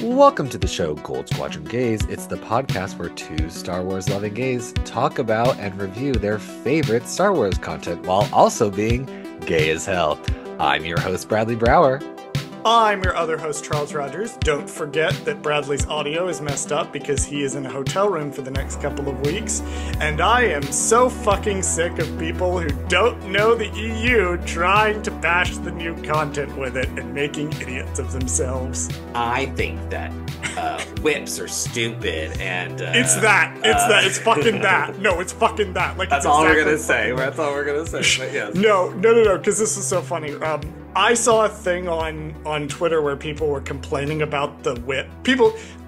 Welcome to the show Gold Squadron Gays. It's the podcast where two Star Wars loving gays talk about and review their favorite Star Wars content while also being gay as hell. I'm your host, Bradley Brower. I'm your other host, Charles Rogers. Don't forget that Bradley's audio is messed up because he is in a hotel room for the next couple of weeks. And I am so fucking sick of people who don't know the EU trying to bash the new content with it and making idiots of themselves. I think that whips are stupid and... It's it's fucking that. No, it's fucking that. Like, that's all we're gonna say. That's all we're gonna say, but yes. No, because this is so funny. I saw a thing on Twitter where people were complaining about the whip.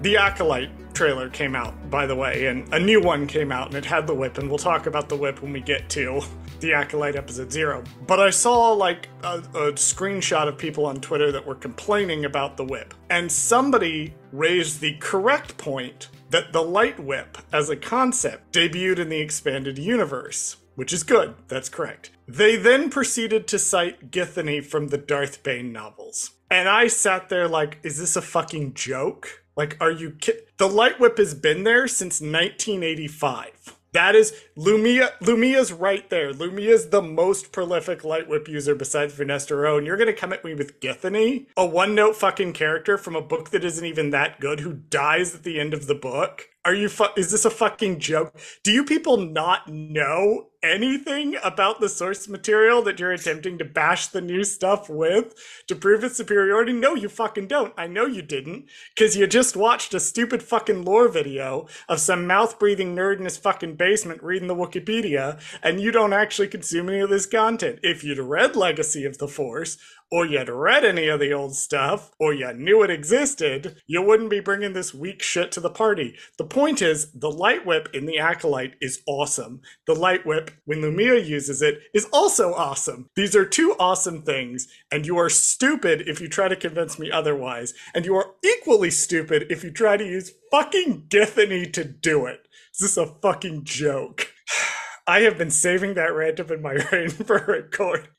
The Acolyte trailer came out, by the way, and a new one came out, and it had the whip, and we'll talk about the whip when we get to the Acolyte episode 0. But I saw, like, a screenshot of people on Twitter that were complaining about the whip. And somebody raised the correct point that the light whip, as a concept, debuted in the expanded universe. Which is good, that's correct. They then proceeded to cite Githany from the Darth Bane novels. And I sat there like, is this a fucking joke? Like, are you kidding? The light whip has been there since 1985. That is, Lumia's right there. Lumia's the most prolific light whip user besides Vanessa Rowe, and you're gonna come at me with Githany? A one-note fucking character from a book that isn't even that good who dies at the end of the book? Is this a fucking joke? Do you people not know anything about the source material that you're attempting to bash the new stuff with to prove its superiority? No, you fucking don't. I know you didn't, because you just watched a stupid fucking lore video of some mouth-breathing nerd in his fucking basement reading the Wikipedia, and you don't actually consume any of this content. If you'd read Legacy of the Force, or you'd read any of the old stuff, or you knew it existed, you wouldn't be bringing this weak shit to the party. The point is, the light whip in the Acolyte is awesome. The light whip, when Lumia uses it, is also awesome. These are two awesome things, and you are stupid if you try to convince me otherwise, and you are equally stupid if you try to use fucking Githany to do it. Is this a fucking joke? I have been saving that rant up in my brain for a record.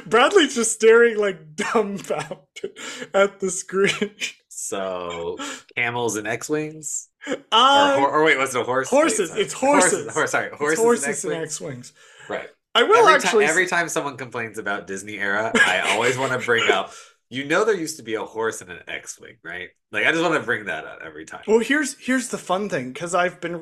Bradley's just staring like dumbfounded at the screen. So, camels and X-Wings? Or wait, what's it, a horse? Horses. It's horses. Horses and X-Wings. Right. I will every time someone complains about Disney era, I always want to bring up, there used to be a horse and an X-Wing, right? Like, I just want to bring that up every time. Well, here's the fun thing, because I've been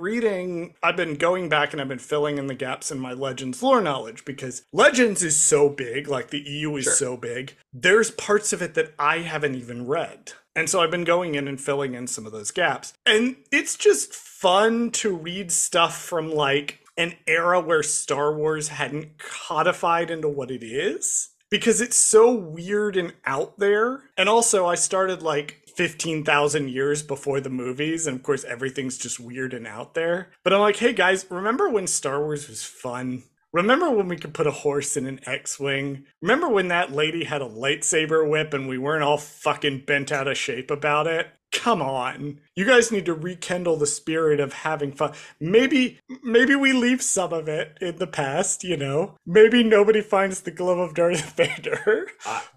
going back and I've been filling in the gaps in my Legends lore knowledge, because Legends is so big, like the EU is so big, there's parts of it that I haven't even read. And so I've been going in and filling in some of those gaps. And it's just fun to read stuff from, like, an era where Star Wars hadn't codified into what it is. Because it's so weird and out there. And also, I started like 15,000 years before the movies. And of course, everything's just weird and out there. But I'm like, hey guys, remember when Star Wars was fun? Remember when we could put a horse in an X-Wing? Remember when that lady had a lightsaber whip and we weren't all fucking bent out of shape about it? Come on. You guys need to rekindle the spirit of having fun. Maybe we leave some of it in the past, you know? Maybe nobody finds the glove of Darth Vader.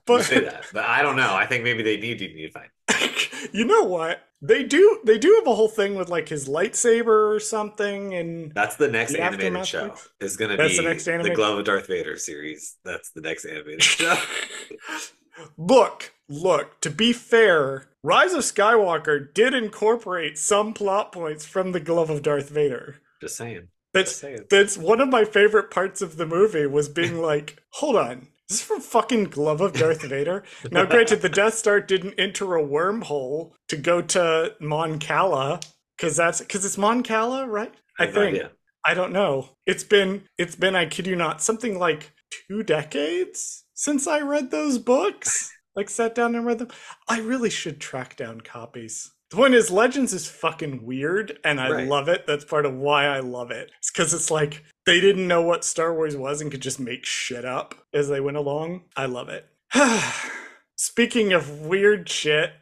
You say that, but I don't know. I think maybe they need to find it. You know what? They do have a whole thing with like his lightsaber or something, and that's the next animated show. Is going to be the Glove of Darth Vader series. That's the next animated show. Look, to be fair, Rise of Skywalker did incorporate some plot points from the Glove of Darth Vader. Just saying. That's one of my favorite parts of the movie, was being like, hold on, is this from fucking Glove of Darth Vader? Now, granted, the Death Star didn't enter a wormhole to go to Mon Cala, because it's Mon Cala, right? I think. No, I don't know. It's been, I kid you not, something like 2 decades since I read those books. Like, sat down and read them. I really should track down copies. The point is, Legends is fucking weird, and I love it. That's part of why I love it. It's because it's like, they didn't know what Star Wars was and could just make shit up as they went along. I love it. Speaking of weird shit,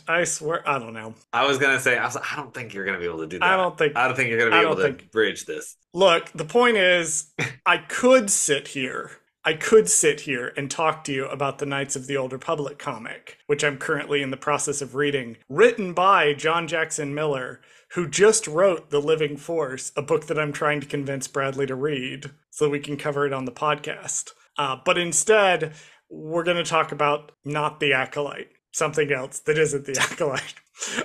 I swear, I don't know. I was going to say, I don't think you're going to be able to do that. I don't think you're going to be able to bridge this. Look, the point is, I could sit here I could sit here and talk to you about the Knights of the Old Republic comic, which I'm currently in the process of reading, written by John Jackson Miller, who just wrote The Living Force, a book that I'm trying to convince Bradley to read so we can cover it on the podcast. But instead, we're going to talk about not the Acolyte, something else that isn't the Acolyte.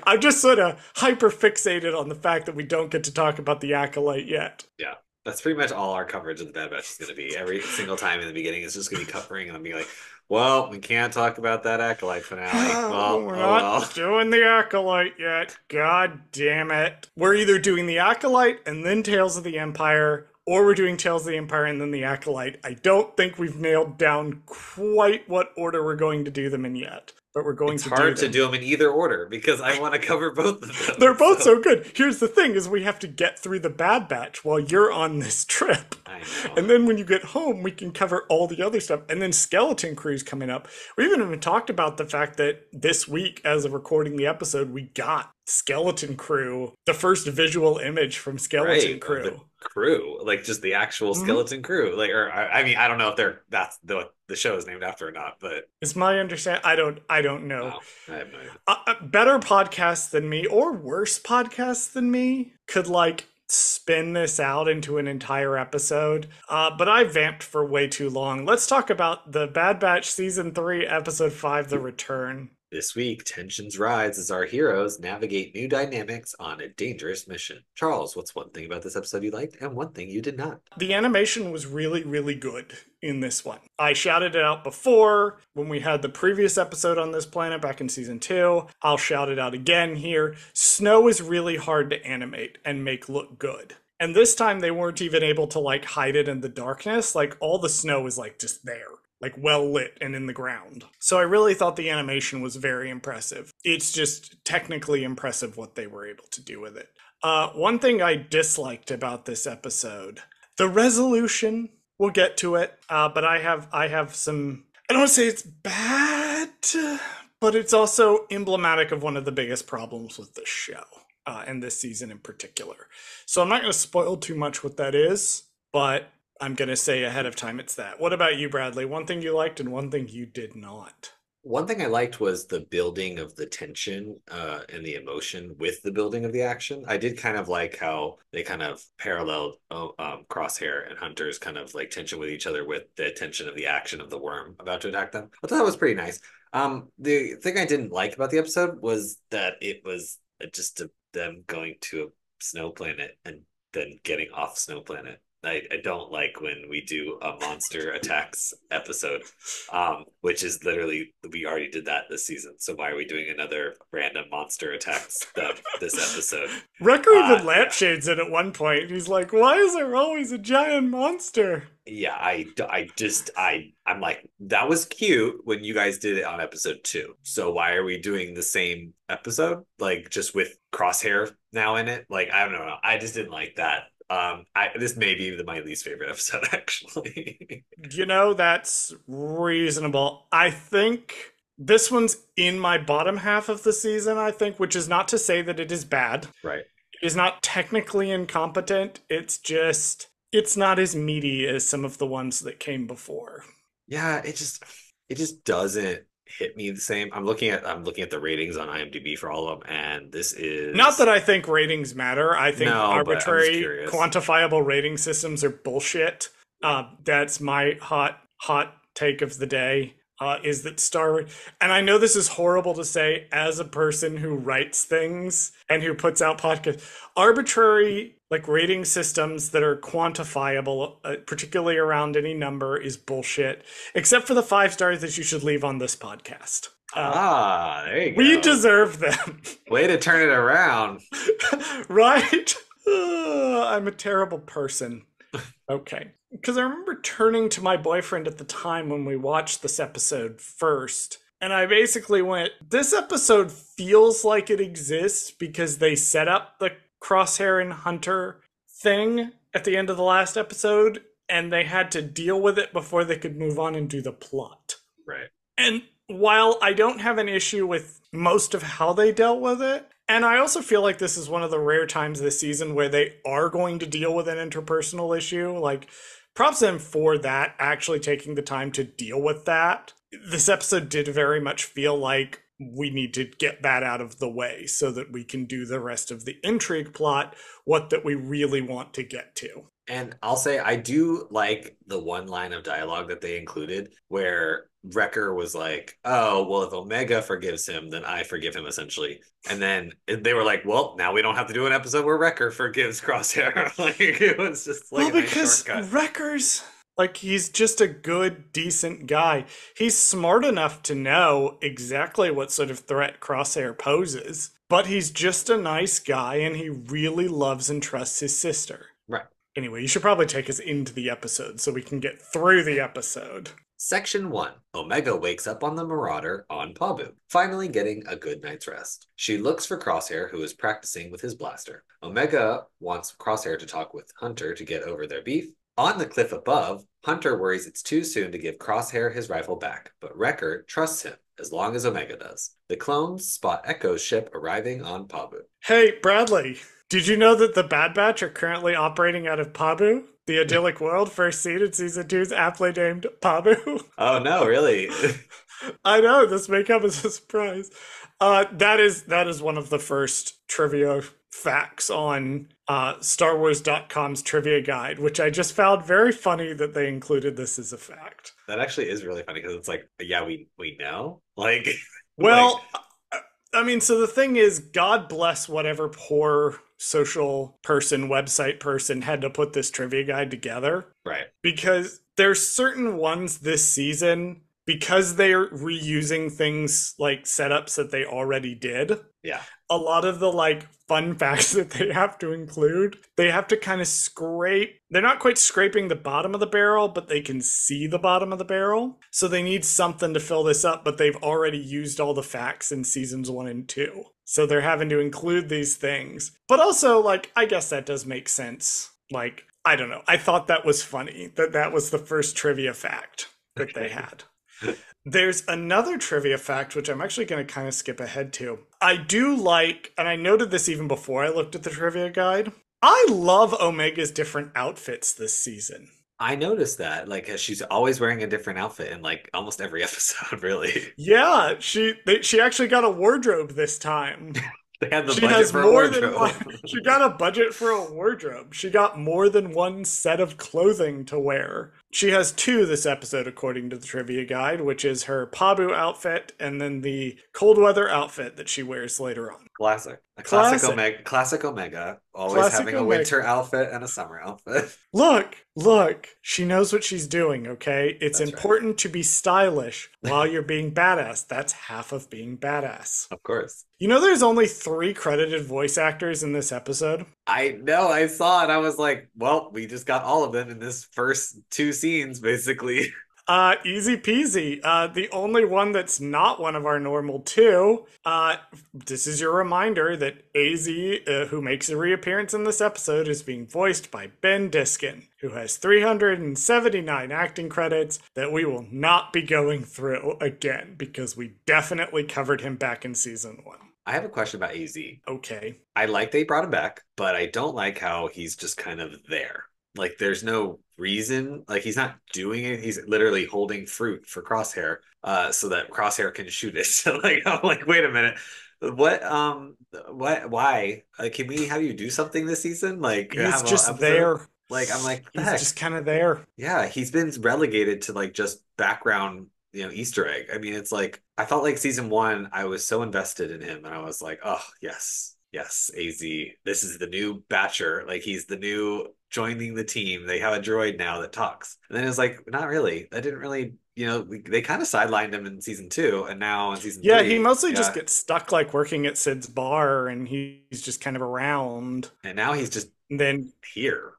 I'm just sort of hyper fixated on the fact that we don't get to talk about the Acolyte yet. Yeah. That's pretty much all our coverage of the Bad Batch is going to be. Every single time in the beginning, it's just going to be covering and I'm being like, well, we can't talk about that Acolyte finale. Well, we're not doing the Acolyte yet. God damn it. We're either doing the Acolyte and then Tales of the Empire, or we're doing Tales of the Empire and then the Acolyte. I don't think we've nailed down quite what order we're going to do them in yet. But we're going it's to hard to do them in either order because I want to cover both of them. They're both so good. Here's the thing is we have to get through the Bad Batch while you're on this trip. I know. And then when you get home, we can cover all the other stuff. And then Skeleton Crew's coming up. We even talked about the fact that this week, as of recording the episode, we got Skeleton Crew, the first visual image from Skeleton Crew. The crew, like just the actual Skeleton Crew. Like, or I mean, I don't know if that's the show is named after or not, but it's my understanding. I don't know. No, I have no idea. Better podcasts than me, or worse podcasts than me, could like spin this out into an entire episode. But I vamped for way too long. Let's talk about the Bad Batch Season 3, Episode 5, The Return. This week, tensions rise as our heroes navigate new dynamics on a dangerous mission. Charles, what's one thing about this episode you liked and one thing you did not? The animation was really, really good in this one. I shouted it out before when we had the previous episode on this planet back in Season 2. I'll shout it out again here. Snow is really hard to animate and make look good. And this time they weren't even able to like hide it in the darkness. Like all the snow is like just there. Like well lit and in the ground. So I really thought the animation was very impressive. It's just technically impressive what they were able to do with it. One thing I disliked about this episode, the resolution, we'll get to it, but I have some, I don't want to say it's bad, but it's also emblematic of one of the biggest problems with the show, and this season in particular. So I'm not going to spoil too much what that is, but I'm going to say ahead of time it's that. What about you, Bradley? One thing you liked and one thing you did not. One thing I liked was the building of the tension and the emotion with the building of the action. I did kind of like how they kind of paralleled Crosshair and Hunter's kind of like tension with each other with the tension of the action of the worm about to attack them. I thought that was pretty nice. The thing I didn't like about the episode was that it was just them going to a snow planet and then getting off snow planet. I don't like when we do a monster attacks episode, which is literally, we already did that this season. So why are we doing another random monster attacks stuff this episode? Wrecker even lampshades it at one point. He's like, why is there always a giant monster? Yeah, I'm like, that was cute when you guys did it on episode 2. So why are we doing the same episode? Like just with Crosshair now in it? Like, I don't know. I just didn't like that. This may be my least favorite episode, actually. You know, that's reasonable. I think this one's in my bottom half of the season, I think, which is not to say that it is bad. Right. It is not technically incompetent. It's just, it's not as meaty as some of the ones that came before. Yeah, it just doesn't hit me the same. I'm looking at the ratings on IMDb for all of them, and this is not that I think ratings matter. I think arbitrary quantifiable rating systems are bullshit. That's my hot take of the day. Is that Star Wars, and I know this is horrible to say as a person who writes things and who puts out podcasts, arbitrary like rating systems that are quantifiable, particularly around any number, is bullshit, except for the 5 stars that you should leave on this podcast. There you go. We deserve them. Way to turn it around. Right? I'm a terrible person. Okay. Because I remember turning to my boyfriend at the time when we watched this episode first, and I basically went, this episode feels like it exists because they set up the Crosshair and Hunter thing at the end of the last episode, and they had to deal with it before they could move on and do the plot. Right. And while I don't have an issue with most of how they dealt with it, and I also feel like this is one of the rare times this season where they are going to deal with an interpersonal issue. Like, props to him for that, actually taking the time to deal with that. This episode did very much feel like we need to get that out of the way so that we can do the rest of the intrigue plot, what that we really want to get to. And I'll say I do like the one line of dialogue that they included where Wrecker was like, oh, well, if Omega forgives him, then I forgive him, essentially. And then they were like, well, now we don't have to do an episode where Wrecker forgives Crosshair. Like, it was just like well, a nice because shortcut. Wrecker's like, he's just a good, decent guy. He's smart enough to know exactly what sort of threat Crosshair poses, but he's just a nice guy and he really loves and trusts his sister. Right. Anyway, you should probably take us into the episode so we can get through the episode. Section 1. Omega wakes up on the Marauder on Pabu, finally getting a good night's rest. She looks for Crosshair, who is practicing with his blaster. Omega wants Crosshair to talk with Hunter to get over their beef. On the cliff above, Hunter worries it's too soon to give Crosshair his rifle back, but Wrecker trusts him as long as Omega does. The clones spot Echo's ship arriving on Pabu. Hey, Bradley, did you know that the Bad Batch are currently operating out of Pabu? The idyllic world first seen in season 2 is aptly named Pabu. Oh no, really? I know, this may come as a surprise. That is one of the first trivia facts on StarWars.com's trivia guide, which I just found very funny that they included this as a fact. That actually is really funny because it's like, yeah, we know. Like, well, I mean, so the thing is, God bless whatever poor social person, website person had to put this trivia guide together. Right. Because there's certain ones this season, because they're reusing things like setups that they already did. Yeah. A lot of the like fun facts that they have to include, they have to kind of scrape. They're not quite scraping the bottom of the barrel, but they can see the bottom of the barrel. So they need something to fill this up, but they've already used all the facts in seasons 1 and 2. So they're having to include these things. But also, like, I guess that does make sense. Like, I don't know. I thought that was funny, that was the first trivia fact that they had. There's another trivia fact, which I'm actually going to kind of skip ahead to. I do like, and I noted this even before I looked at the trivia guide, I love Omega's different outfits this season. I noticed that, like, she's always wearing a different outfit in like almost every episode, really. Yeah, she actually got a wardrobe this time. They had the budget for a wardrobe. She got a budget for a wardrobe. She got more than one set of clothing to wear. She has 2 this episode, according to the trivia guide, which is her Pabu outfit and then the cold weather outfit that she wears later on. Classic. Classic Omega. Always Classic having a Omega. winter outfit and a summer outfit. Look, she knows what she's doing, okay? It's That's important to be stylish while you're being badass. That's half of being badass. Of course. You know there's only 3 credited voice actors in this episode? I know, I saw it. I was like, well, we just got all of them in this first 2 scenes, basically. Easy peasy. The only one that's not one of our normal 2, this is your reminder that AZ, who makes a reappearance in this episode, is being voiced by Ben Diskin, who has 379 acting credits that we will not be going through again, because we definitely covered him back in season 1. I have a question about AZ. Okay. I like they brought him back, but I don't like how he's just kind of there. Like, there's no reason. Like, he's not doing it. He's literally holding fruit for Crosshair, so that Crosshair can shoot it. So, like, I'm like, wait a minute. What? Why? Can we have you do something this season? Like, He's just there. Like, I'm like, He's heck? just kind of there. Yeah, he's been relegated to like just background, Easter egg. I mean, it's like I felt like season 1, I was so invested in him, and I was like, oh yes, AZ. This is the new Batcher. Like, he's the new joining the team. They have a droid now that talks. And then it's like, not really. That didn't really, they kind of sidelined him in season 2, and now in season 3. Yeah, he mostly just gets stuck like working at Sid's bar, and he's just kind of around. And now he's just then here.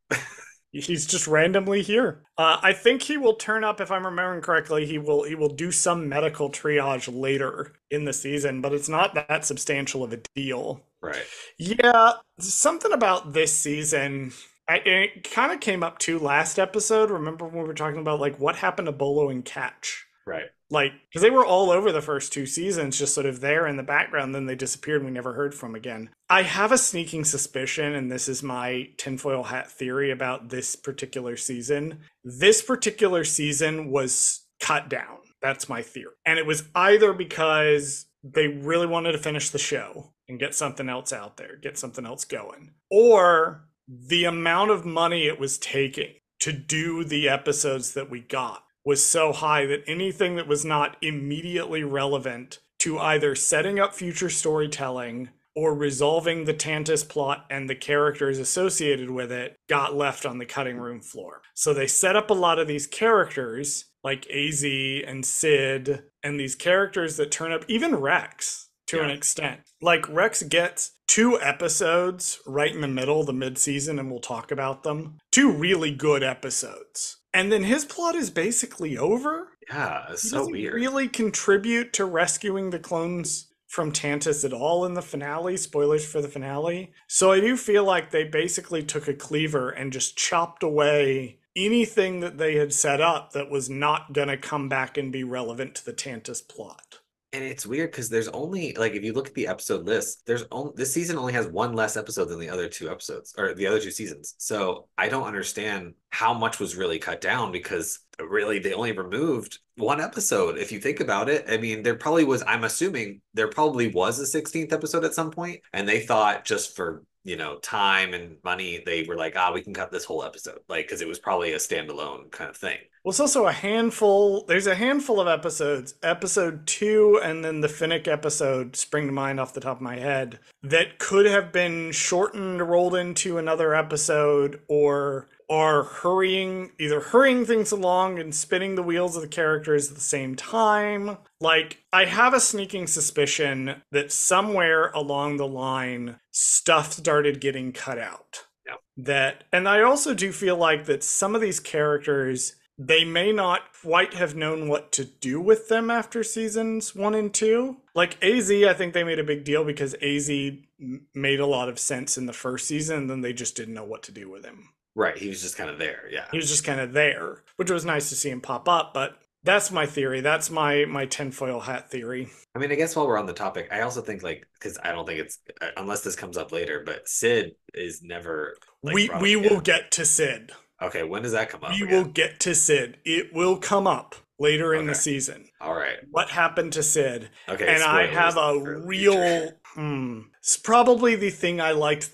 He's just randomly here. I think he will turn up, if I'm remembering correctly. He will do some medical triage later in the season, but it's not that substantial of a deal. Right. Yeah, something about this season. It kind of came up too last episode. Remember when we were talking about like what happened to Bolo and Catch? Right. Like, because they were all over the first two seasons, just sort of there in the background, then they disappeared and we never heard from again. I have a sneaking suspicion, and this is my tinfoil hat theory about this particular season. This particular season was cut down. That's my theory. And it was either because they really wanted to finish the show and get something else out there, get something else going, or the amount of money it was taking to do the episodes that we got was so high that anything that was not immediately relevant to either setting up future storytelling or resolving the Tantus plot and the characters associated with it got left on the cutting room floor. So they set up a lot of these characters like AZ and Sid and these characters that turn up, even Rex to an extent. Like Rex gets 2 episodes right in the middle, the mid-season, and we'll talk about them. 2 really good episodes. And then his plot is basically over. Yeah, it's He so doesn't weird. really contribute to rescuing the clones from Tantus at all in the finale. Spoilers for the finale. So I do feel like they basically took a cleaver and just chopped away anything that they had set up that was not going to come back and be relevant to the Tantus plot. And it's weird because there's only like if you look at the episode list, there's only this season only has one less episode than the other 2 episodes or the other 2 seasons. So I don't understand how much was really cut down because really they only removed 1 episode. If you think about it, I mean, there probably was. I'm assuming there probably was a 16th episode at some point, and they thought just for time and money, they were like, we can cut this whole episode, like because it was probably a standalone kind of thing. Well, it's also a handful. There's a handful of episodes, episode 2, and then the Finnick episode, spring to mind off the top of my head, that could have been shortened, rolled into another episode, or are either hurrying things along and spinning the wheels of the characters at the same time. Like, I have a sneaking suspicion that somewhere along the line, stuff started getting cut out. Yeah. And I also do feel like that some of these characters, they may not quite have known what to do with them after seasons 1 and 2. Like AZ, I think they made a big deal because AZ made a lot of sense in the first season, and then they just didn't know what to do with him. Right, he was just kind of there, yeah. He was just kind of there, which was nice to see him pop up, but that's my theory. That's my tinfoil hat theory. I mean, I guess while we're on the topic, I also think because I don't think it's unless this comes up later, but Sid is never we will get to Sid. Okay, when does that come up? We will get to Sid. It will come up later in the season. All right. What happened to Sid? Okay, and I have a real. It's probably the thing I liked.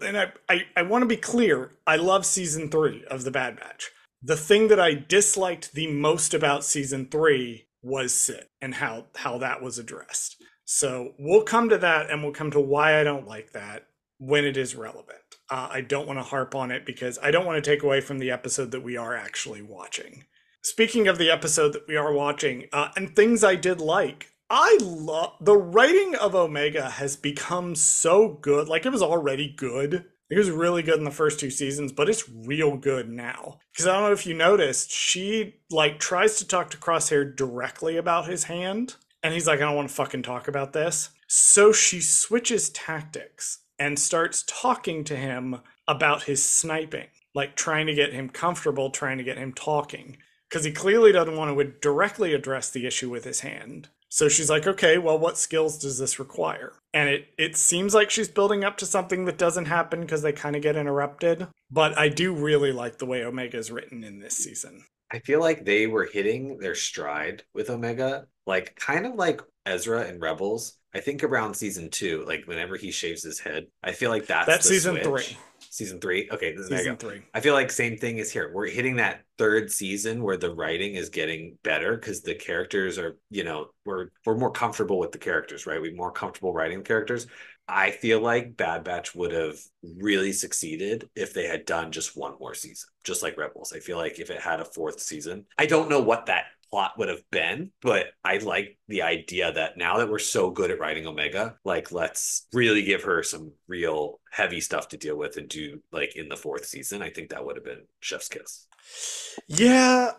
And I want to be clear. I love season 3 of The Bad Batch. The thing that I disliked the most about season 3 was Sid and how that was addressed. So we'll come to that, and we'll come to why I don't like that when it is relevant. I don't want to harp on it because I don't want to take away from the episode that we are actually watching. Speaking of the episode that we are watching, and things I did like, I love the writing of Omega has become so good. Like, it was already good. It was really good in the first 2 seasons, but it's real good now. Because I don't know if you noticed, she tries to talk to Crosshair directly about his hand, and he's like, I don't want to fucking talk about this. So she switches tactics and starts talking to him about his sniping, like trying to get him comfortable, trying to get him talking. Because he clearly doesn't want to directly address the issue with his hand. So she's like, okay, well, what skills does this require? And it seems like she's building up to something that doesn't happen because they kind of get interrupted. But I do really like the way Omega is written in this season. I feel like they were hitting their stride with Omega, like kind of like Ezra in Rebels. I think around season 2, like whenever he shaves his head, I feel like that's the season switch. 3. Season 3? Okay, this is season 3. I feel like same thing is here. We're hitting that 3rd season where the writing is getting better because the characters are, we're more comfortable with the characters, right? We're more comfortable writing the characters. I feel like Bad Batch would have really succeeded if they had done just 1 more season, just like Rebels. I feel like if it had a 4th season, I don't know what that plot would have been, but I like the idea that now that we're so good at writing Omega, like let's really give her some real heavy stuff to deal with and do like in the 4th season. I think that would have been chef's kiss. Yeah,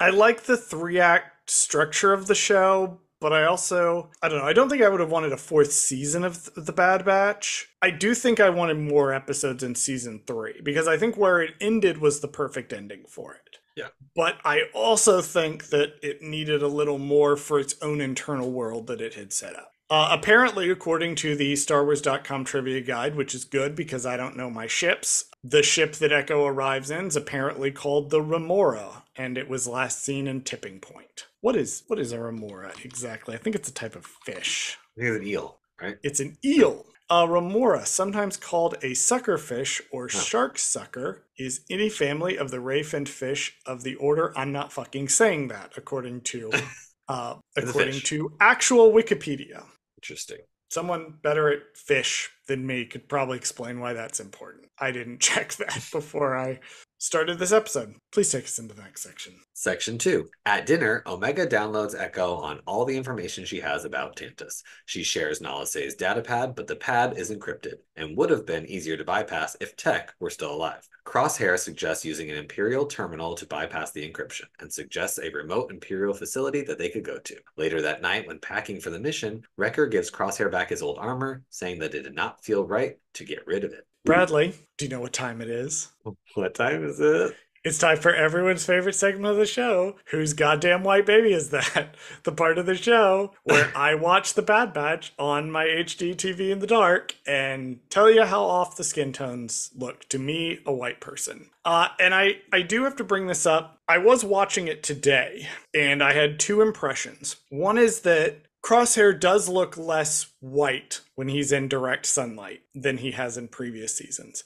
I like the 3-act structure of the show, but I don't know. I don't think I would have wanted a 4th season of The Bad Batch. I do think I wanted more episodes in season 3 because I think where it ended was the perfect ending for it. Yeah. But I also think that it needed a little more for its own internal world that it had set up. Apparently, according to the StarWars.com trivia guide, which is good because I don't know my ships, the ship that Echo arrives in is apparently called the Remora, and it was last seen in Tipping Point. What is a Remora exactly? I think it's a type of fish. I think it's an eel, right? It's an eel. A remora, sometimes called a suckerfish or Huh. shark sucker, is any family of the ray-finned fish of the order. I'm not fucking saying that, according to fish. actual Wikipedia. Interesting. Someone better at fish than me could probably explain why that's important. I didn't check that before I started this episode. Please take us into the next section. Section 2. At dinner, Omega downloads Echo on all the information she has about Tantus. She shares Nalase's datapad, but the pad is encrypted and would have been easier to bypass if Tech were still alive. Crosshair suggests using an Imperial terminal to bypass the encryption and suggests a remote Imperial facility that they could go to. Later that night, when packing for the mission, Wrecker gives Crosshair back his old armor, saying that it did not feel right to get rid of it. Bradley, do you know what time it is? What time is it? It's time for everyone's favorite segment of the show. Whose goddamn white baby is that? The part of the show where I watch The Bad Batch on my HD TV in the dark and tell you how off the skin tones look to me, a white person. And I do have to bring this up. I was watching it today, and I had two impressions. One is that Crosshair does look less white when he's in direct sunlight than he has in previous seasons.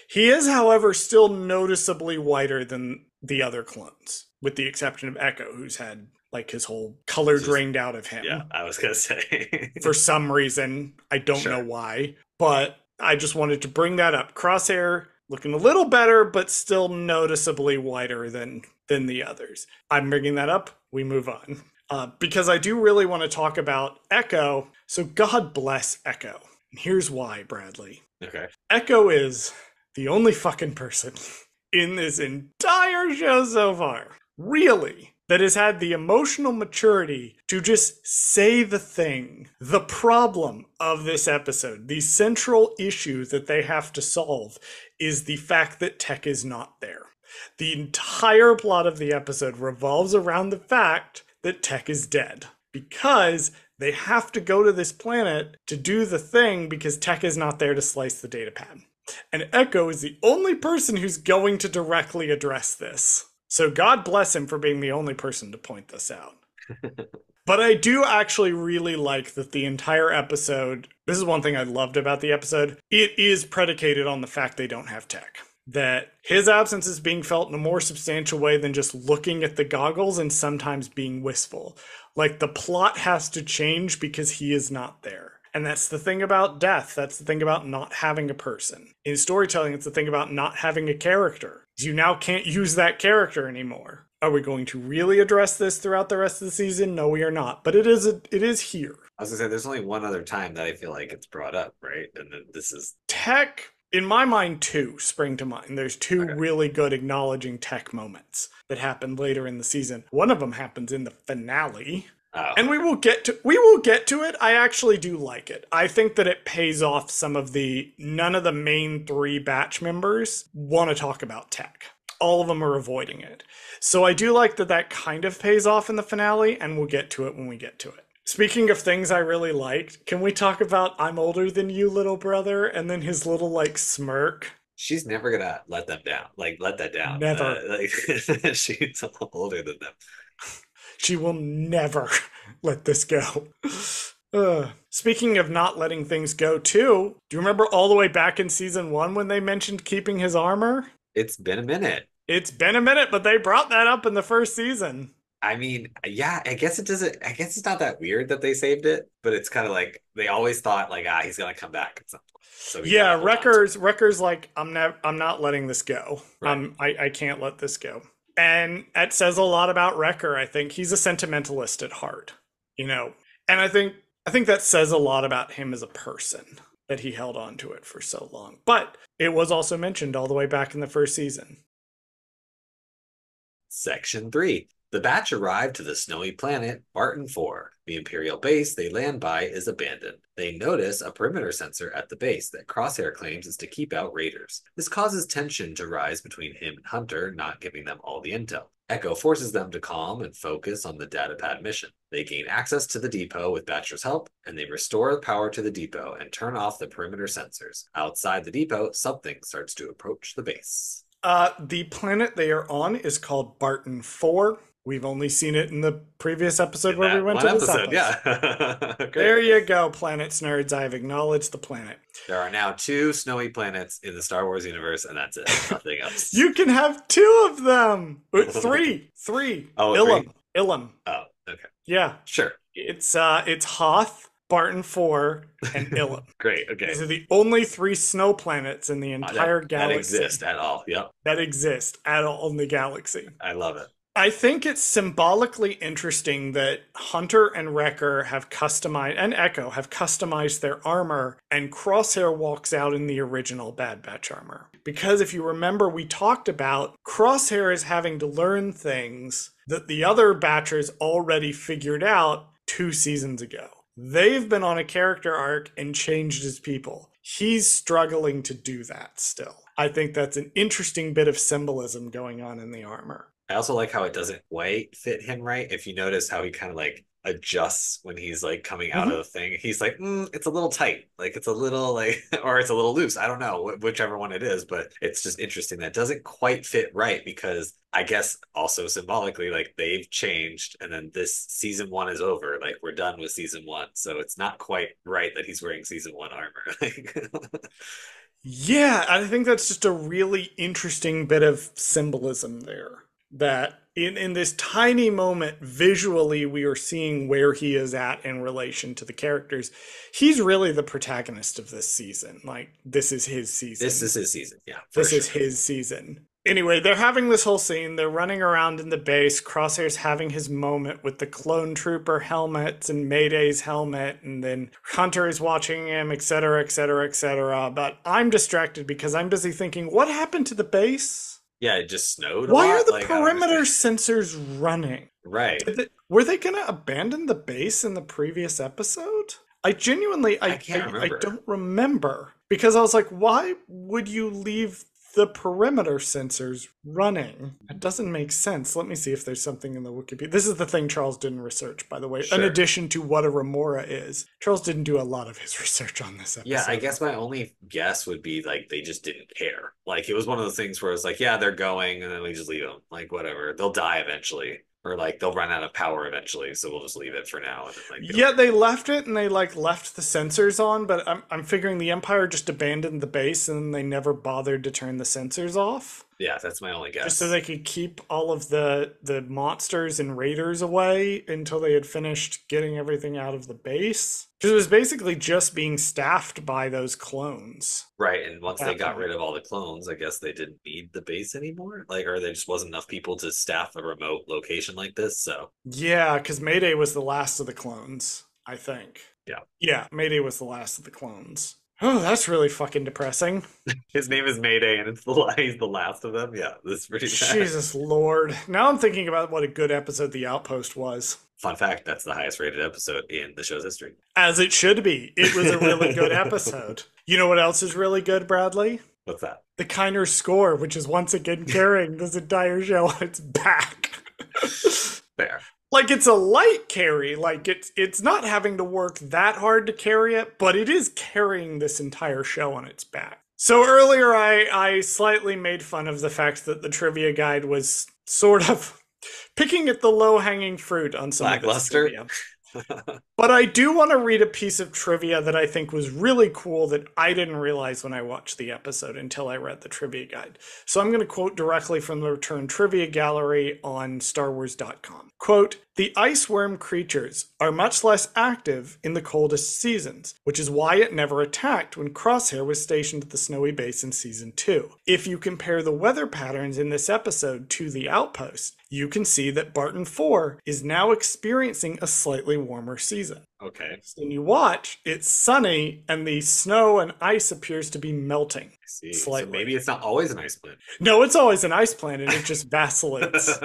He is, however, still noticeably whiter than the other clones, with the exception of Echo, who's had like his whole color drained out of him. Yeah, I was gonna say. For some reason. I don't know why, but I just wanted to bring that up. Crosshair looking a little better, but still noticeably whiter than the others. I'm bringing that up. We move on. Because I do really want to talk about Echo. So God bless Echo. And here's why, Bradley. Okay. Echo is the only fucking person in this entire show so far, really, that has had the emotional maturity to just say the thing, the problem of this episode, the central issue that they have to solve is the fact that Tech is not there. The entire plot of the episode revolves around the fact that Tech is dead because they have to go to this planet to do the thing because Tech is not there to slice the datapad. And Echo is the only person who's going to directly address this. So God bless him for being the only person to point this out. But I do actually really like that the entire episode, this is one thing I loved about the episode, it is predicated on the fact they don't have Tech. That his absence is being felt in a more substantial way than just looking at the goggles and sometimes being wistful. Like the plot has to change because he is not there. And that's the thing about death. That's the thing about not having a person. In storytelling, it's the thing about not having a character. You now can't use that character anymore. Are we going to really address this throughout the rest of the season? No, we are not. But it is here. I was gonna say there's only one other time that I feel like it's brought up, right? And then this is Tech. In my mind, two spring to mind. There's two really good acknowledging Tech moments that happened later in the season. One of them happens in the finale. And we will get to it. I actually do like it. I think that it pays off none of the main three batch members want to talk about Tech. All of them are avoiding it. So I do like that kind of pays off in the finale, and we'll get to it when we get to it. Speaking of things I really liked, can we talk about I'm older than you, little brother? And then his little smirk. She's never gonna let them down. Let that down. Never. She's older than them. She will never let this go. Speaking of not letting things go too, do you remember all the way back in season 1 when they mentioned keeping his armor? It's been a minute. It's been a minute, but they brought that up in the first season. I mean, yeah, I guess it's not that weird that they saved it, but it's kind of like they always thought he's gonna come back at some point. So yeah, Wrecker's like, I'm not letting this go. Right. I can't let this go. And that says a lot about Wrecker. I think he's a sentimentalist at heart, and I think that says a lot about him as a person, that he held on to it for so long. But it was also mentioned all the way back in the first season. Section 3. The batch arrive to the snowy planet Barton 4. The Imperial base they land by is abandoned. They notice a perimeter sensor at the base that Crosshair claims is to keep out raiders. This causes tension to rise between him and Hunter, not giving them all the intel. Echo forces them to calm and focus on the datapad mission. They gain access to the depot with Batcher's help, and they restore power to the depot and turn off the perimeter sensors. Outside the depot, something starts to approach the base. The planet they are on is called Barton 4. We've only seen it in the previous episode where we went to the episode. Yeah. There you go, planets nerds. I have acknowledged the planet. There are now 2 snowy planets in the Star Wars universe, and that's it. Nothing else. You can have 2 of them. 3. Oh, Ilum. 3? Ilum. Oh, okay. Yeah. Sure. It's Hoth, Barton 4, and Ilum. Great. Okay. These are the only 3 snow planets in the entire galaxy. That exist at all. Yep. That exist at all in the galaxy. I love it. I think it's symbolically interesting that Hunter and Wrecker have customized, and Echo have customized their armor, and Crosshair walks out in the original Bad Batch armor. Because if you remember, we talked about Crosshair is having to learn things that the other Batchers already figured out 2 seasons ago. They've been on a character arc and changed as people. He's struggling to do that still. I think that's an interesting bit of symbolism going on in the armor. I also like how it doesn't quite fit him right. If you notice how he kind of like adjusts when he's like coming out of the thing, he's like, it's a little tight. Like it's a little like, or it's a little loose. I don't know, whichever one it is, but it's just interesting that doesn't quite fit right because I guess also symbolically, like they've changed and then this season 1 is over. Like we're done with season 1. So it's not quite right that he's wearing season 1 armor. Yeah, I think that's just a really interesting bit of symbolism there. That in this tiny moment, visually, we are seeing where he is at in relation to the characters. He's really the protagonist of this season. Like, this is his season. This is his season, yeah. This is his season. Anyway, they're having this whole scene. They're running around in the base. Crosshair's having his moment with the clone trooper helmets and Mayday's helmet. And then Hunter is watching him, etc., etc., etc. But I'm distracted because I'm busy thinking, what happened to the base? Yeah, it just snowed. Why are the perimeter sensors running? Right. Were they going to abandon the base in the previous episode? I genuinely, I don't remember. Because I was like, why would you leave the perimeter sensors running? It doesn't make sense. Let me see if there's something in the Wikipedia. This is the thing Charles didn't research, by the way, in addition to what a remora is. Charles didn't do a lot of his research on this episode. Yeah, I guess my only guess would be like they just didn't care. Like it was one of those things where it's like, yeah, they're going and then we just leave them. Like whatever. They'll die eventually. Or like they'll run out of power eventually, so we'll just leave it for now. And then, like, yeah, they left it and they like left the sensors on, but I'm figuring the Empire just abandoned the base and they never bothered to turn the sensors off. Yeah, that's my only guess. Just so they could keep all of the monsters and raiders away until they had finished getting everything out of the base. Because it was basically just being staffed by those clones. Right, and once they got rid of all the clones, I guess they didn't need the base anymore? Like, or there just wasn't enough people to staff a remote location like this, so... Yeah, because Mayday was the last of the clones, I think. Yeah. Yeah, Mayday was the last of the clones. Oh, that's really fucking depressing. His name is Mayday, and he's the last of them. Yeah, this is pretty bad. Jesus Lord. Now I'm thinking about what a good episode The Outpost was. Fun fact, that's the highest rated episode in the show's history. As it should be. It was a really good episode. You know what else is really good, Bradley? What's that? The Kiner score, which is once again carrying this entire show on its back. Fair. Like, it's a light carry. Like, it's not having to work that hard to carry it, but it is carrying this entire show on its back. So earlier, I slightly made fun of the fact that the trivia guide was sort of picking at the low-hanging fruit on some of this trivia. But I do want to read a piece of trivia that I think was really cool that I didn't realize when I watched the episode until I read the trivia guide. So I'm going to quote directly from the Return Trivia Gallery on StarWars.com. Quote, "The ice worm creatures are much less active in the coldest seasons, which is why it never attacked when Crosshair was stationed at the snowy base in Season 2. If you compare the weather patterns in this episode to the Outpost, you can see that Barton 4 is now experiencing a slightly warmer season. Okay. So when you watch, it's sunny and the snow and ice appears to be melting I see. So slightly. maybe it's not always an ice planet. No, it's always an ice planet. It just vacillates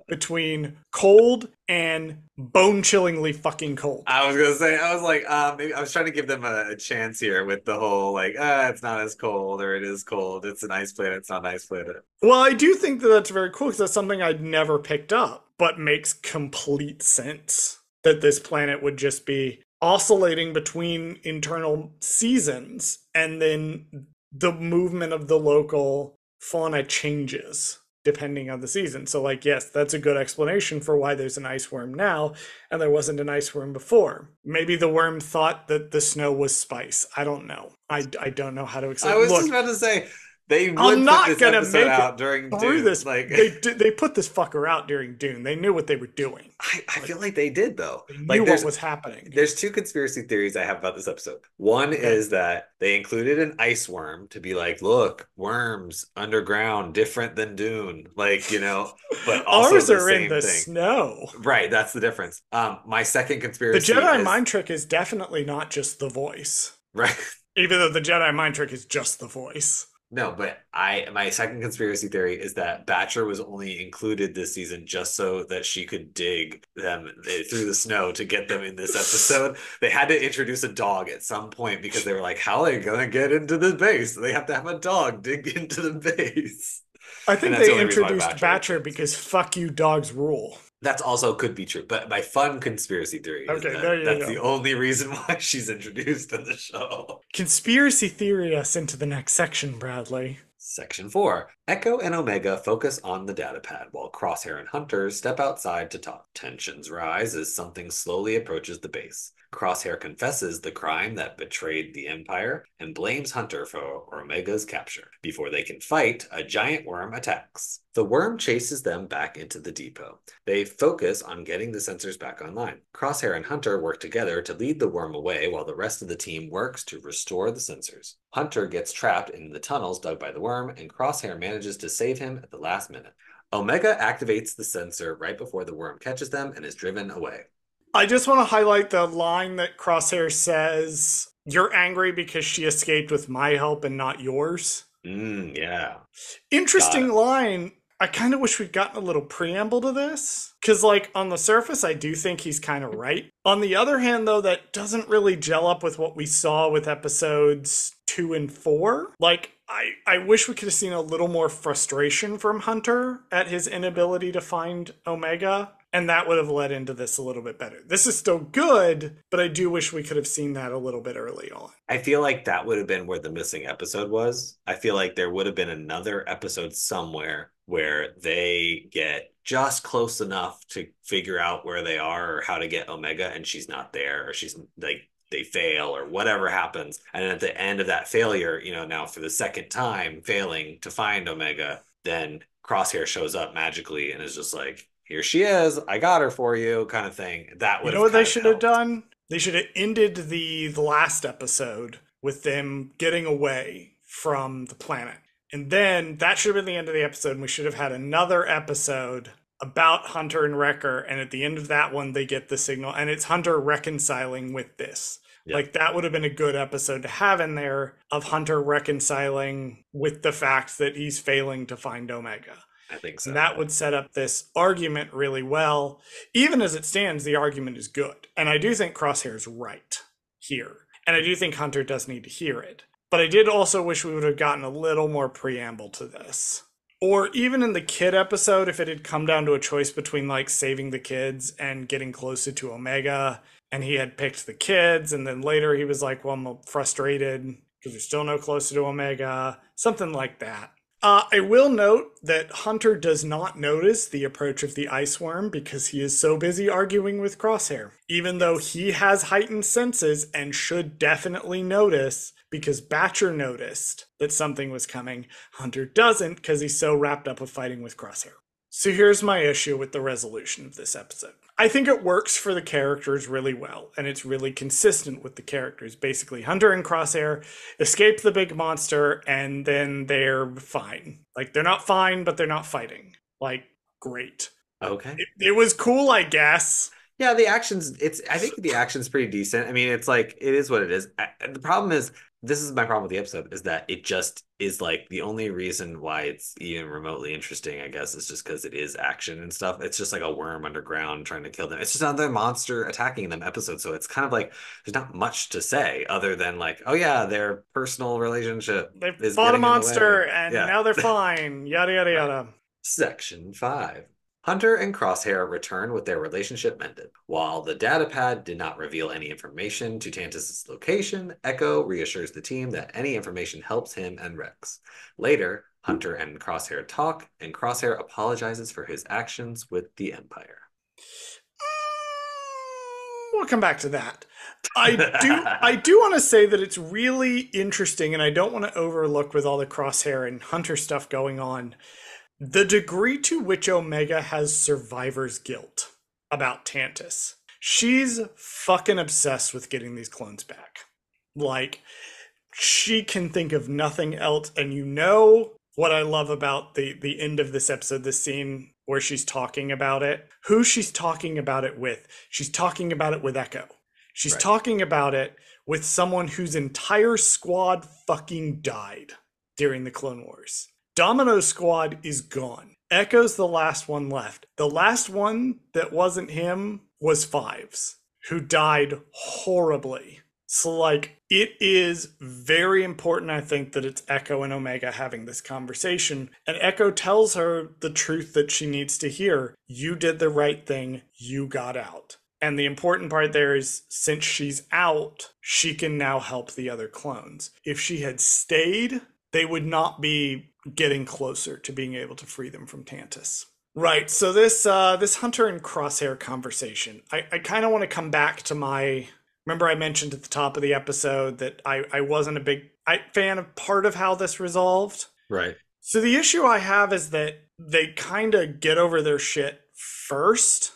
between cold and bone-chillingly fucking cold. I was gonna say, I was like, maybe I was trying to give them a chance here with the whole like, it's not as cold, or it is cold. It's an ice planet. It's not an ice planet. Well, I do think that that's very cool because that's something I'd never picked up, but makes complete sense that this planet would just be oscillating between internal seasons and then the movement of the local fauna changes depending on the season. So, like, yes, that's a good explanation for why there's an ice worm now and there wasn't an ice worm before. Maybe the worm thought that the snow was spice. I don't know. I don't know how to explain. I was Look, just about to say they I'm would put not this gonna episode make out it during through Dune. this. Like, They put this fucker out during Dune. They knew what they were doing. I feel like they did though. They Like, knew what was happening. there's two conspiracy theories I have about this episode. One is that they included an ice worm to be like, look, worms underground, different than Dune, like, but also Ours the are in same the thing. snow. Right, that's the difference. My second The conspiracy Jedi is mind trick is definitely not just the voice, right. even though the Jedi mind trick is just the voice. No, but my second conspiracy theory is that Batcher was only included this season just so that she could dig them through the snow to get them in this episode. They had to introduce a dog at some point because they were like, how are they gonna get into the base? They have to have a dog dig into the base. I think that's the they only reason why introduced Batcher Batcher because fuck you, dogs rule. That's also could be true. But my fun conspiracy theory is Okay, there that you that's go. the only reason why she's introduced in the show. Conspiracy theory us into the next section, Bradley. Section 4. Echo and Omega focus on the data pad, while Crosshair and Hunter step outside to talk. Tensions rise as something slowly approaches the base. Crosshair confesses the crime that betrayed the Empire and blames Hunter for Omega's capture. Before they can fight, a giant worm attacks. The worm chases them back into the depot. They focus on getting the sensors back online. Crosshair and Hunter work together to lead the worm away while the rest of the team works to restore the sensors. Hunter gets trapped in the tunnels dug by the worm, and Crosshair manages to save him at the last minute. Omega activates the sensor right before the worm catches them and is driven away. I just want to highlight the line that Crosshair says, "You're angry because she escaped with my help and not yours." Yeah. Interesting line. I kind of wish we'd gotten a little preamble to this. Because, like, on the surface, I do think he's kind of right. On the other hand, though, that doesn't really gel up with what we saw with episodes 2 and 4. Like, I wish we could have seen a little more frustration from Hunter at his inability to find Omega. And that would have led into this a little bit better. This is still good, but I do wish we could have seen that a little bit early on. I feel like that would have been where the missing episode was. I feel like there would have been another episode somewhere where they get just close enough to figure out where they are or how to get Omega, and she's not there, or she's like, they fail or whatever happens. And at the end of that failure, now for the second time failing to find Omega, then Crosshair shows up magically and is just like, here she is, I got her for you, kind of thing. That would. You know what they should have done? They should have ended the last episode with them getting away from the planet. And then that should have been the end of the episode, and we should have had another episode about Hunter and Wrecker, and at the end of that one, they get the signal, and it's Hunter reconciling with this. Yep. Like, that would have been a good episode to have in there of Hunter reconciling with the fact that he's failing to find Omega. I think so. And that would set up this argument really well. Even as it stands, the argument is good. And I do think Crosshair's right here. And I do think Hunter does need to hear it. But I did also wish we would have gotten a little more preamble to this. Or even in the kid episode, if it had come down to a choice between, like, saving the kids and getting closer to Omega, and he had picked the kids, and then later he was like, well, I'm frustrated because we're still no closer to Omega. Something like that. I will note that Hunter does not notice the approach of the ice worm because he is so busy arguing with Crosshair. Even though he has heightened senses and should definitely notice because Batcher noticed that something was coming, Hunter doesn't because he's so wrapped up with fighting with Crosshair. So here's my issue with the resolution of this episode. I think it works for the characters really well, and it's really consistent with the characters. Basically, Hunter and Crosshair escape the big monster, and then they're fine. Like, they're not fine, but they're not fighting. Like, great. Okay. It was cool, I guess. Yeah, the action's I think the action's pretty decent. I mean, it's like it is what it is. The problem is this is my problem with the episode is that it just is like the only reason why it's even remotely interesting, I guess, is just because it is action and stuff. It's just like a worm underground trying to kill them. It's just another monster attacking them episode. So it's kind of like there's not much to say other than like, oh yeah, their personal relationship They is fought a getting in the monster way. and Yeah. now they're fine. Yada yada Right. yada. Section 5. Hunter and Crosshair return with their relationship mended. While the datapad did not reveal any information to Tantus's location, Echo reassures the team that any information helps him and Rex. Later, Hunter and Crosshair talk, and Crosshair apologizes for his actions with the Empire. We'll come back to that. I do want to say that it's really interesting, and I don't want to overlook with all the Crosshair and Hunter stuff going on, the degree to which Omega has survivor's guilt about Tantus. She's fucking obsessed with getting these clones back. Like, she can think of nothing else, and you know what I love about the end of this episode, this scene where she's talking about it, who she's talking about it with. She's talking about it with Echo. She's Right. talking about it with someone whose entire squad fucking died during the Clone Wars. Domino's squad is gone. Echo's the last one left. The last one that wasn't him was Fives, who died horribly. So, like, it is very important, I think, that it's Echo and Omega having this conversation. And Echo tells her the truth that she needs to hear. You did the right thing. You got out. And the important part there is, since she's out, she can now help the other clones. If she had stayed, they would not be getting closer to being able to free them from Tantus. Right, so this Hunter and Crosshair conversation, I kind of want to come back to my... Remember I mentioned at the top of the episode that I wasn't a big fan of part of how this resolved? Right. So the issue I have is that they kind of get over their shit first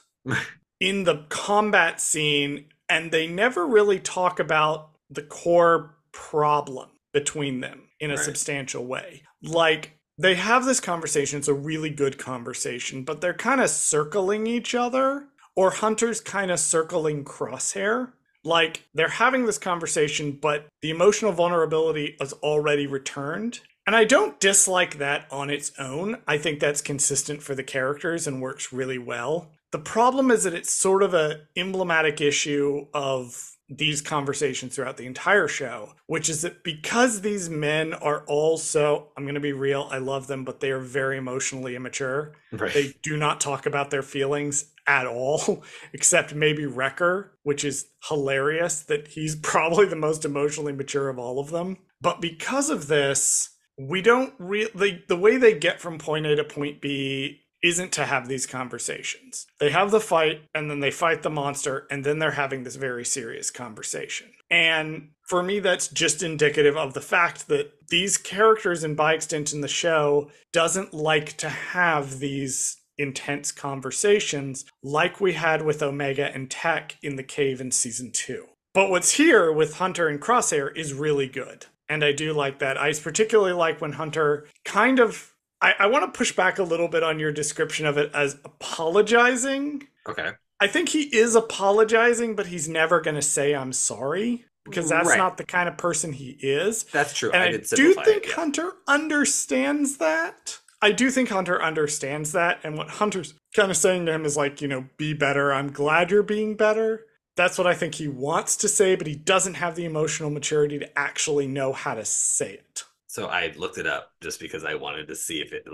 in the combat scene, and they never really talk about the core problem between them in a substantial way. Like, they have this conversation, it's a really good conversation, but they're kind of circling each other, or Hunter's kind of circling Crosshair. Like, they're having this conversation, but the emotional vulnerability is already returned. And I don't dislike that on its own. I think that's consistent for the characters and works really well. The problem is that it's sort of an emblematic issue of these conversations throughout the entire show, which is that because these men are also, I'm going to be real, I love them, but they are very emotionally immature. Right. They do not talk about their feelings at all, except maybe Wrecker, which is hilarious that he's probably the most emotionally mature of all of them. But because of this, we don't really, the way they get from point A to point B isn't to have these conversations. They have the fight, and then they fight the monster, and then they're having this very serious conversation. And for me, that's just indicative of the fact that these characters, and by extension the show, doesn't like to have these intense conversations like we had with Omega and Tech in the cave in season 2. But what's here with Hunter and Crosshair is really good. And I do like that. I particularly like when Hunter kind of... I want to push back a little bit on your description of it as apologizing. Okay. I think he is apologizing, but he's never going to say I'm sorry, because that's not the kind of person he is. That's true. And I did do simplify think it, yeah. Hunter understands that. I do think Hunter understands that. And what Hunter's kind of saying to him is like, you know, be better. I'm glad you're being better. That's what I think he wants to say, but he doesn't have the emotional maturity to actually know how to say it. So I looked it up just because I wanted to see if it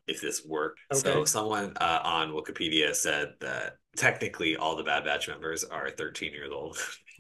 if this worked. Okay. So someone on Wikipedia said that technically all the Bad Batch members are 13 years old.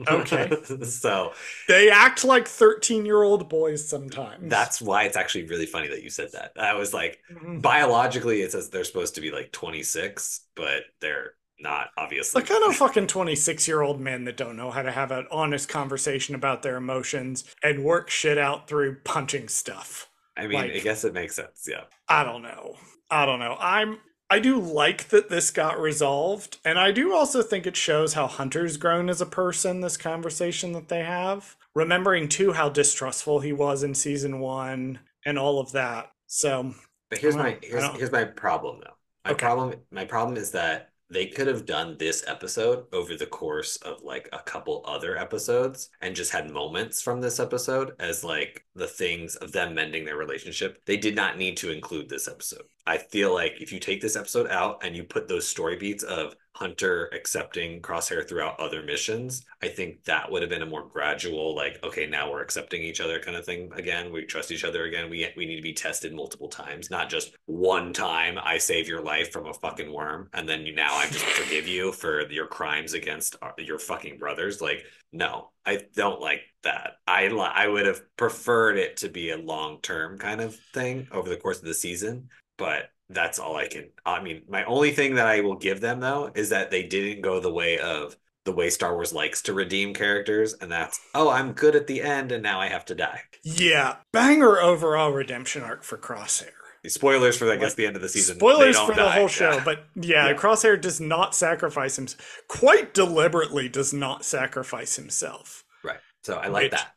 Okay. So They act like 13-year-old boys sometimes. that's why it's actually really funny that you said that. I was like, biologically it says they're supposed to be like 26, but they're not, obviously. The kind of fucking 26-year-old men that don't know how to have an honest conversation about their emotions and work shit out through punching stuff. I mean, I guess it makes sense, yeah. I don't know. I do like that this got resolved, and I do also think it shows how Hunter's grown as a person, this conversation that they have. Remembering, too, how distrustful he was in season 1 and all of that. So, But here's my problem, though. My problem is that they could have done this episode over the course of like a couple other episodes and just had moments from this episode as like the things of them mending their relationship. They did not need to include this episode. I feel like if you take this episode out and you put those story beats of Hunter accepting Crosshair throughout other missions, I think that would have been a more gradual, like, okay, now we're accepting each other kind of thing again. We trust each other again. We need to be tested multiple times, not just one time I save your life from a fucking worm and then you now I just forgive you for your crimes against your fucking brothers. Like, no, I don't like that. I would have preferred it to be a long-term kind of thing over the course of the season, but that's all I mean, my only thing that I will give them though is that they didn't go the way Star Wars likes to redeem characters, and that's, oh, I'm good at the end and now I have to die. Yeah, banger overall redemption arc for Crosshair. Spoilers for, I guess, the end of the season. Spoilers for the whole show, yeah. but yeah, Crosshair does not sacrifice himself. Quite deliberately does not sacrifice himself. Right. So I like that.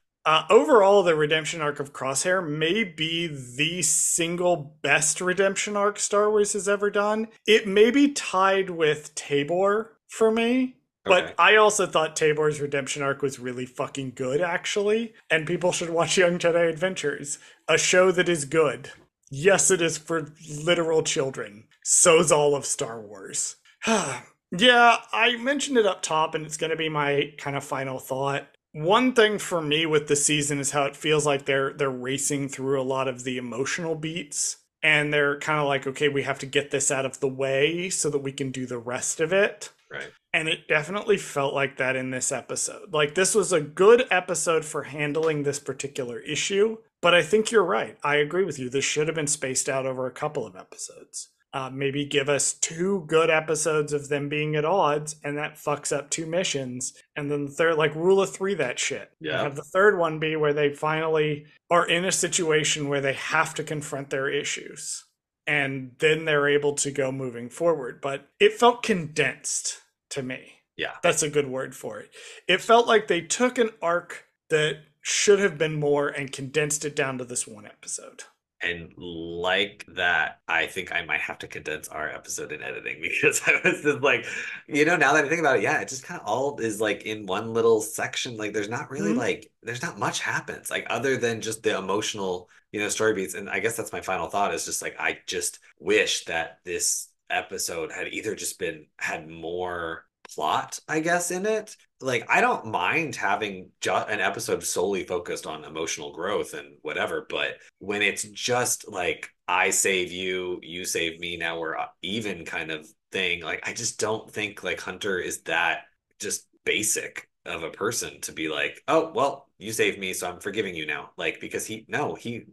Overall, the redemption arc of Crosshair may be the single best redemption arc Star Wars has ever done. It may be tied with Tabor for me. But okay. I also thought Tabor's redemption arc was really fucking good, actually. And people should watch Young Jedi Adventures, a show that is good. Yes, it is for literal children. So's all of Star Wars. Yeah, I mentioned it up top, and it's going to be my kind of final thought. One thing for me with the season is how it feels like they're racing through a lot of the emotional beats. And they're kind of like, okay, we have to get this out of the way so that we can do the rest of it. Right. And it definitely felt like that in this episode. Like, this was a good episode for handling this particular issue. But I think you're right. I agree with you. This should have been spaced out over a couple of episodes. Maybe give us 2 good episodes of them being at odds, and that fucks up 2 missions. And then the third, like, rule of 3 that shit. Yeah. Have the third one be where they finally are in a situation where they have to confront their issues. And then they're able to go moving forward. But it felt condensed to me. Yeah. That's a good word for it. It felt like they took an arc that should have been more and condensed it down to this one episode. And like that, I think I might have to condense our episode in editing, because I was just like, now that I think about it, yeah, it just kind of all is like in one little section. Like, there's not really like, there's not much happens, like, other than just the emotional, story beats. And I guess that's my final thought, is just like, I just wish that this episode had either just had more plot, I guess, in it. Like, I don't mind having an episode solely focused on emotional growth and whatever, but when it's just like, I save you, you save me, now we're even kind of thing, like, I just don't think like Hunter is that just basic of a person to be like, oh, well, you saved me, so I'm forgiving you now. Like, because he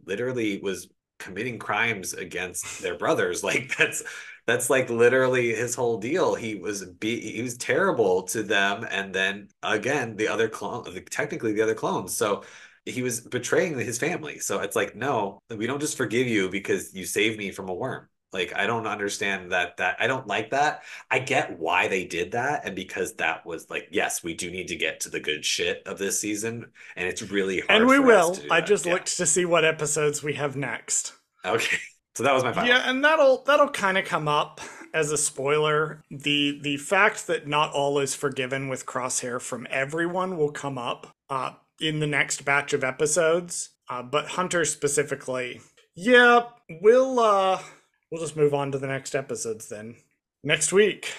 literally was committing crimes against their brothers. Like, that's like literally his whole deal. He was terrible to them, and then again the other clones. So he was betraying his family. So it's like, no, we don't just forgive you because you saved me from a worm. Like, I don't understand that I don't like that. I get why they did that, and because that was like, yes, we do need to get to the good shit of this season, and it's really hard. And we will. I that. just looked to see what episodes we have next. Okay. So that was my final. Yeah, and that'll kind of come up as a spoiler. The fact that not all is forgiven with Crosshair from everyone will come up in the next batch of episodes. But Hunter specifically, yeah, we'll just move on to the next episodes then. Next week,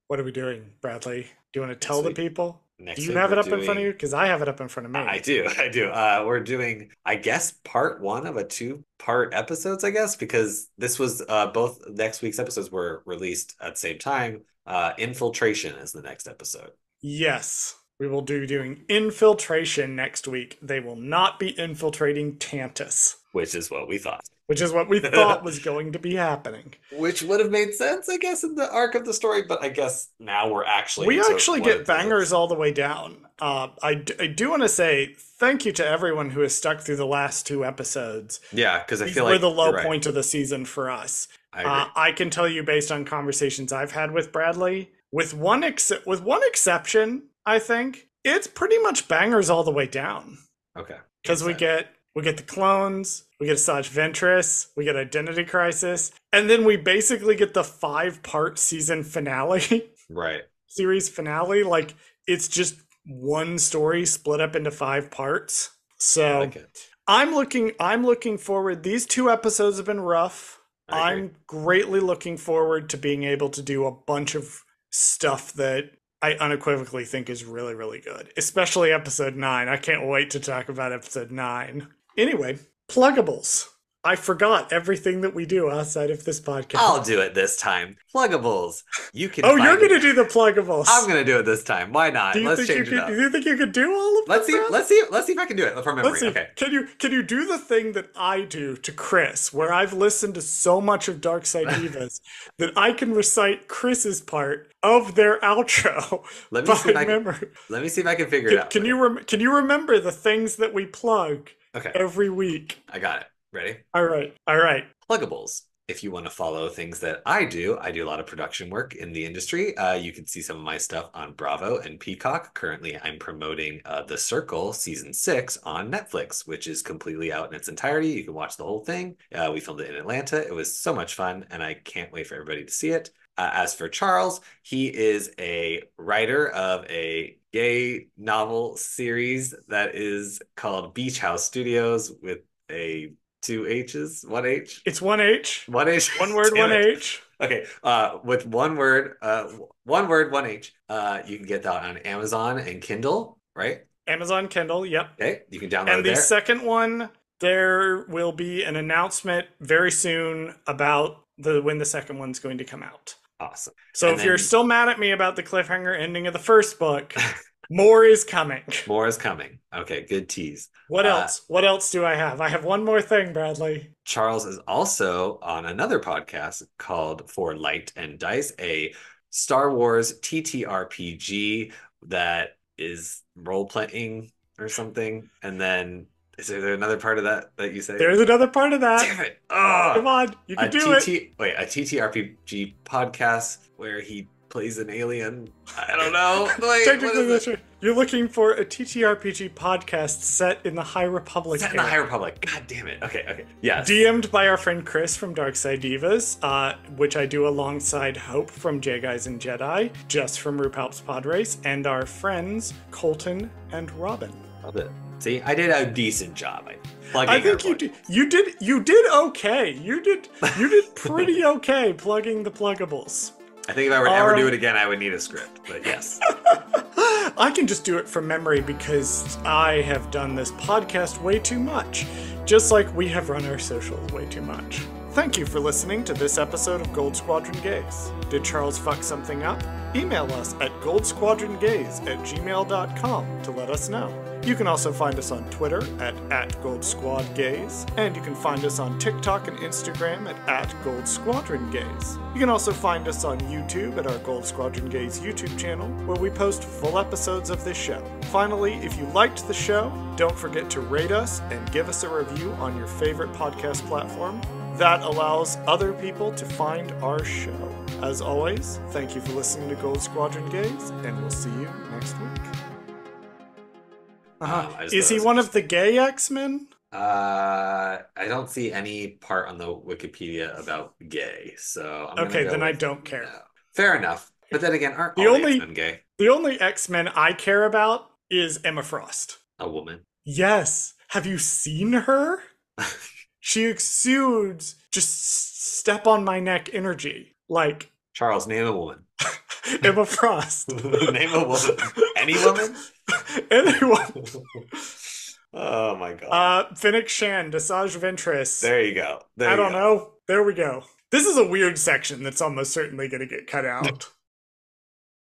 what are we doing, Bradley? Do you want to tell the people? Do you have it up in front of you? Because I have it up in front of me. I do. We're doing, I guess, part 1 of a 2-part episodes, I guess, because this was both next week's episodes were released at the same time. Infiltration is the next episode. Yes, we will be doing Infiltration next week. They will not be infiltrating Tantus. Which is what we thought. Which is what we thought was going to be happening. Which would have made sense, I guess, in the arc of the story. But I guess now we actually get bangers all the way down. I do want to say thank you to everyone who has stuck through the last 2 episops. Yeah, because I feel like we're the low point of the season for us. I can tell you, based on conversations I've had with Bradley, with one exception, I think it's pretty much bangers all the way down. Okay. Because we get we get the clones, we get Asajj Ventress, we get Identity Crisis, and then we basically get the 5-part season finale, Right. series finale. Like, it's just one story split up into 5 parts. I So like it. I'm looking forward. These 2 episodes have been rough. I agree. I'm greatly looking forward to being able to do a bunch of stuff that I unequivocally think is really, really good, especially episode 9. I can't wait to talk about episode 9. Anyway, pluggables. I forgot everything that we do outside of this podcast. I'll do it this time. Pluggables. You can. Oh, you're find- going to do the pluggables. I'm gonna do it this time. Why not? Do you Let's think you change it up. could? Do you think you could do all of them? Let's see. Brad? Let's see if I can do it from memory. Let's see. Okay. Can you do the thing that I do to Chris, where I've listened to so much of Dark Side Divas that I can recite Chris's part of their outro Let me see if by I can. memory? Let me see if I can figure it out. Can you remember the things that we plug Okay. every week? I got it. Ready? All right. Pluggables. If you want to follow things that I do a lot of production work in the industry. You can see some of my stuff on Bravo and Peacock. Currently, I'm promoting The Circle season 6 on Netflix, which is completely out in its entirety. You can watch the whole thing. We filmed it in Atlanta. It was so much fun, and I can't wait for everybody to see it. As for Charles, he is a writer of a gay novel series that is called Beach House Studios with a 2 H's, 1 H. It's 1H. 1 H. One word, Damn 1H. Okay. With one word, 1 H. You can get that on Amazon and Kindle, right? Amazon Kindle, yep. Okay. You can download And it the there. second one, there will be an announcement very soon about when the second one's going to come out. Awesome. So And if you're then- still mad at me about the cliffhanger ending of the first book, more is coming. More is coming. Okay. Good tease. What else? What else do I have? I have one more thing, Bradley. Charles is also on another podcast called For Light and Dice, a Star Wars TTRPG that is role playing or something. And then is there another part of that you say? There's another part of that. Damn it! Oh, Come on, you can do it. Wait, a TTRPG podcast where he plays an alien. I don't know. Wait, what Technically, is that's it? right. You're looking for a TTRPG podcast set in the High Republic. Set in the era. High Republic. God damn it. Okay. Yes. DM'd by our friend Chris from Dark Side Divas, which I do alongside Hope from J Guys and Jedi, Jess from RuPaul's Pod Race, and our friends Colton and Robin. Love it. See, I did a decent job. I think you did. You did okay. You did pretty okay plugging the pluggables. I think if I were to ever do it again, I would need a script. But yes. I can just do it from memory because I have done this podcast way too much, just like we have run our socials way too much. Thank you for listening to this episode of Gold Squadron Gaze. Did Charles fuck something up? Email us at goldsquadrongaze@gmail.com to let us know. You can also find us on Twitter at @GoldSquadGaze, and you can find us on TikTok and Instagram at @GoldSquadronGaze. You can also find us on YouTube at our Gold Squadron Gaze YouTube channel, where we post full episodes of this show. Finally, if you liked the show, don't forget to rate us and give us a review on your favorite podcast platform. That allows other people to find our show. As always, thank you for listening to Gold Squadron Gaze, and we'll see you next week. Is he one of the gay X-Men? I don't see any part on the Wikipedia about gay, so I'm Okay, gonna go then I with don't care. no. Fair enough. But then again, aren't The all only- X-Men gay? The only X-Men I care about is Emma Frost. A woman. Yes. Have you seen her? She exudes just step on my neck energy. Like Charles, name a woman. Emma Frost. Name a woman. Any woman? Anyone. Oh my god. Fennec Shand, Asajj Ventress. There you go. There I you don't go. know. There we go. This is a weird section that's almost certainly going to get cut out.